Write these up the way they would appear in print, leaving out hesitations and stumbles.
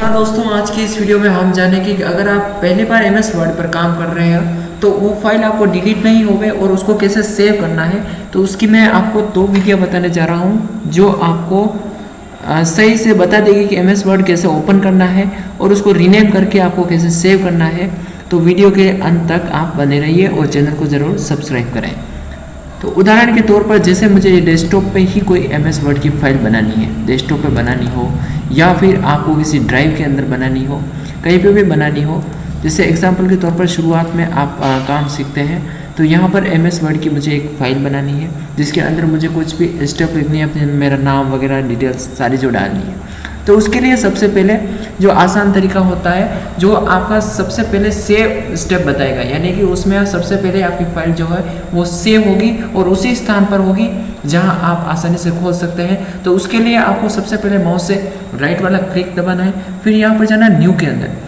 हाँ दोस्तों, आज की इस वीडियो में हम जानेंगे कि अगर आप पहली बार MS वर्ड पर काम कर रहे हैं तो वो फाइल आपको डिलीट नहीं होवे और उसको कैसे सेव करना है। तो उसकी मैं आपको 2 वीडियो बताने जा रहा हूँ जो आपको सही से बता देगी कि MS वर्ड कैसे ओपन करना है और उसको रीनेम करके आपको कैसे सेव करना है। तो वीडियो के अंत तक आप बने रहिए और चैनल को ज़रूर सब्सक्राइब करें। तो उदाहरण के तौर पर जैसे मुझे डेस्कटॉप पे ही कोई MS वर्ड की फाइल बनानी है, डेस्कटॉप पे बनानी हो या फिर आपको किसी ड्राइव के अंदर बनानी हो, कहीं पे भी बनानी हो। जैसे एग्जांपल के तौर पर शुरुआत में आप काम सीखते हैं तो यहाँ पर MS वर्ड की मुझे एक फ़ाइल बनानी है जिसके अंदर मुझे कुछ भी स्टेप लिखनी है, अपने मेरा नाम वगैरह डिटेल्स सारी जो डालनी है। तो उसके लिए सबसे पहले जो आसान तरीका होता है, जो आपका सबसे पहले सेव स्टेप बताएगा, यानी कि उसमें सबसे पहले आपकी फाइल जो है वो सेव होगी और उसी स्थान पर होगी जहां आप आसानी से खोल सकते हैं। तो उसके लिए आपको सबसे पहले माउस से राइट वाला क्लिक दबाना है, फिर यहाँ पर जाना न्यू के अंदर।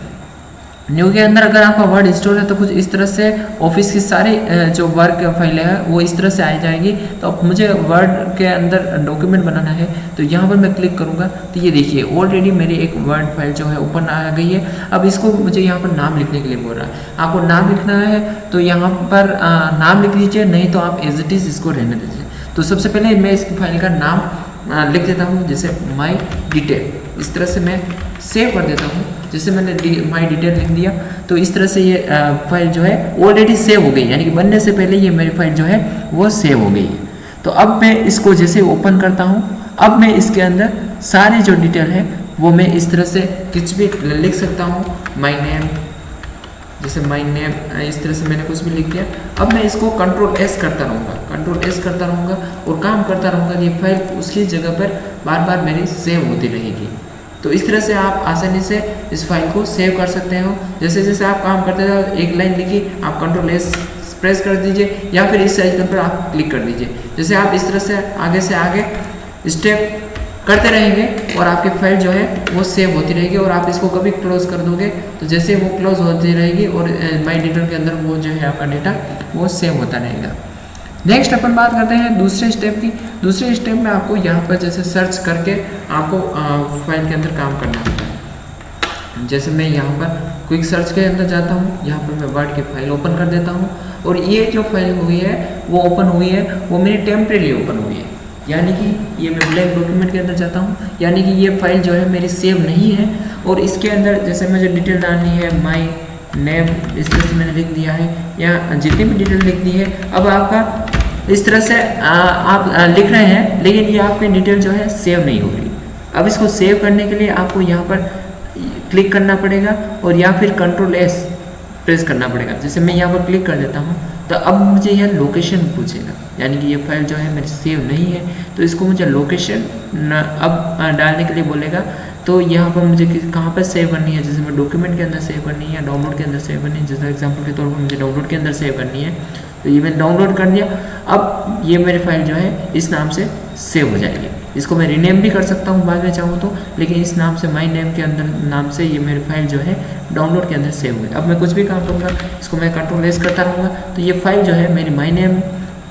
न्यू के अंदर अगर आपका वर्ड इंस्टॉल है तो कुछ इस तरह से ऑफिस की सारी जो वर्क फाइलें हैं वो इस तरह से आ जाएगी। तो अब मुझे वर्ड के अंदर डॉक्यूमेंट बनाना है तो यहाँ पर मैं क्लिक करूँगा तो ये देखिए ऑलरेडी मेरी एक वर्ड फाइल जो है ओपन आ गई है। अब इसको मुझे यहाँ पर नाम लिखने के लिए बोल रहा है, आपको नाम लिखना है तो यहाँ पर नाम लिख लीजिए, नहीं तो आप एज इट इज़ इसको रहने दीजिए। तो सबसे पहले मैं इसकी फाइल का नाम लिख देता हूँ, जैसे माई डिटेल। इस तरह से मैं सेव कर देता हूँ। जैसे मैंने माई डिटेल लिख दिया तो इस तरह से ये फाइल जो है ऑलरेडी सेव हो गई, यानी कि बनने से पहले ये मेरी फाइल जो है वो सेव हो गई है। तो अब मैं इसको जैसे ओपन करता हूँ, अब मैं इसके अंदर सारी जो डिटेल है वो मैं इस तरह से कुछ भी लिख सकता हूँ। माई नेम, जैसे माई नेम इस तरह से मैंने कुछ भी लिख दिया। अब मैं इसको Ctrl+S करता रहूँगा, Ctrl+S करता रहूँगा और काम करता रहूँगा। ये फाइल उसकी जगह पर बार बार मेरी सेव होती रहेगी। तो इस तरह से आप आसानी से इस फाइल को सेव कर सकते हो। जैसे जैसे आप काम करते जाओ, एक लाइन लिखी, आप Ctrl+S प्रेस कर दीजिए या फिर इस आइकन पर आप क्लिक कर दीजिए। जैसे आप इस तरह से आगे स्टेप करते रहेंगे और आपकी फाइल जो है वो सेव होती रहेगी। और आप इसको कभी क्लोज कर दोगे तो जैसे वो क्लोज होती रहेगी और माई डिटेल के अंदर वो जो है आपका डेटा वो सेव होता रहेगा। नेक्स्ट अपन बात करते हैं दूसरे स्टेप की। दूसरे स्टेप में आपको यहाँ पर जैसे सर्च करके आपको फाइल के अंदर काम करना होता है। जैसे मैं यहाँ पर क्विक सर्च के अंदर जाता हूँ, यहाँ पर मैं वर्ड की फाइल ओपन कर देता हूँ और ये जो फाइल हुई है वो ओपन हुई है, वो मेरी टेम्परेरी ओपन हुई है। यानी कि ये मैं ब्लैंक डॉक्यूमेंट के अंदर जाता हूँ, यानी कि ये फाइल जो है मेरी सेव नहीं है। और इसके अंदर जैसे मुझे डिटेल डालनी है, माई नेम इस तरह से मैंने लिख दिया है या जितनी भी डिटेल लिख दी है। अब आपका इस तरह से आप लिख रहे हैं लेकिन ये आपकी डिटेल जो है सेव नहीं हो रही। अब इसको सेव करने के लिए आपको यहाँ पर क्लिक करना पड़ेगा और या फिर Ctrl+S प्रेस करना पड़ेगा। जैसे मैं यहाँ पर क्लिक कर देता हूँ तो अब मुझे यह लोकेशन पूछेगा, यानी कि ये फाइल जो है मेरी सेव नहीं है। तो इसको मुझे लोकेशन अब डालने के लिए बोलेगा। तो यहाँ पर मुझे कहाँ पर सेव करनी है, जैसे मैं डॉक्यूमेंट के अंदर सेव करनी है या डाउनलोड के अंदर सेव करनी है। जैसे एग्जांपल के तौर पर मुझे डाउनलोड के अंदर सेव करनी है तो ये मैंने डाउनलोड कर दिया। अब ये मेरी फाइल जो है इस नाम से सेव हो जाएगी। इसको मैं रीनेम भी कर सकता हूँ बाद में चाहूँ तो, लेकिन इस नाम से माई नेम के अंदर नाम से ये मेरी फाइल जो है डाउनलोड के अंदर सेव हुई। अब मैं कुछ भी काम करूँगा, इसको मैं Ctrl+S करता रहूँगा तो ये फाइल जो है मेरी माई नेम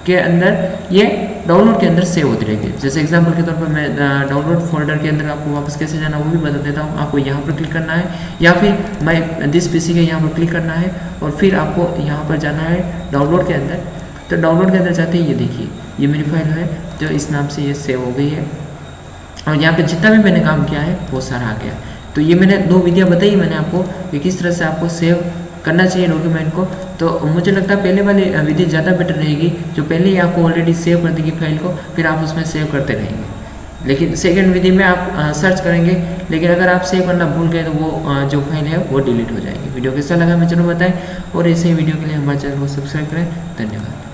के अंदर ये डाउनलोड के अंदर सेव होती रहेगी। जैसे एग्जांपल के तौर पर मैं डाउनलोड फोल्डर के अंदर आपको वापस कैसे जाना वो भी बता देता हूँ। आपको यहाँ पर क्लिक करना है या फिर मैं दिस PC के यहाँ पर क्लिक करना है और फिर आपको यहाँ पर जाना है डाउनलोड के अंदर। तो डाउनलोड के अंदर जाते ही ये देखिए ये मेरी फाइल है जो इस नाम से ये सेव हो गई है और यहाँ पे जितना भी मैंने काम किया है वो सारा आ गया। तो ये मैंने 2 विधियाँ बताई मैंने आपको कि किस तरह से आपको सेव करना चाहिए डॉक्यूमेंट को। तो मुझे लगता है पहले वाली विधि ज़्यादा बेटर रहेगी, जो पहले ही आपको ऑलरेडी सेव कर देगी फाइल को, फिर आप उसमें सेव करते रहेंगे। लेकिन सेकंड विधि में आप सर्च करेंगे, लेकिन अगर आप सेव करना भूल गए तो वो जो फाइल है वो डिलीट हो जाएगी। वीडियो कैसा लगा मैं जरूर बताएं और ऐसे ही वीडियो के लिए हमारे चैनल को सब्सक्राइब करें। धन्यवाद।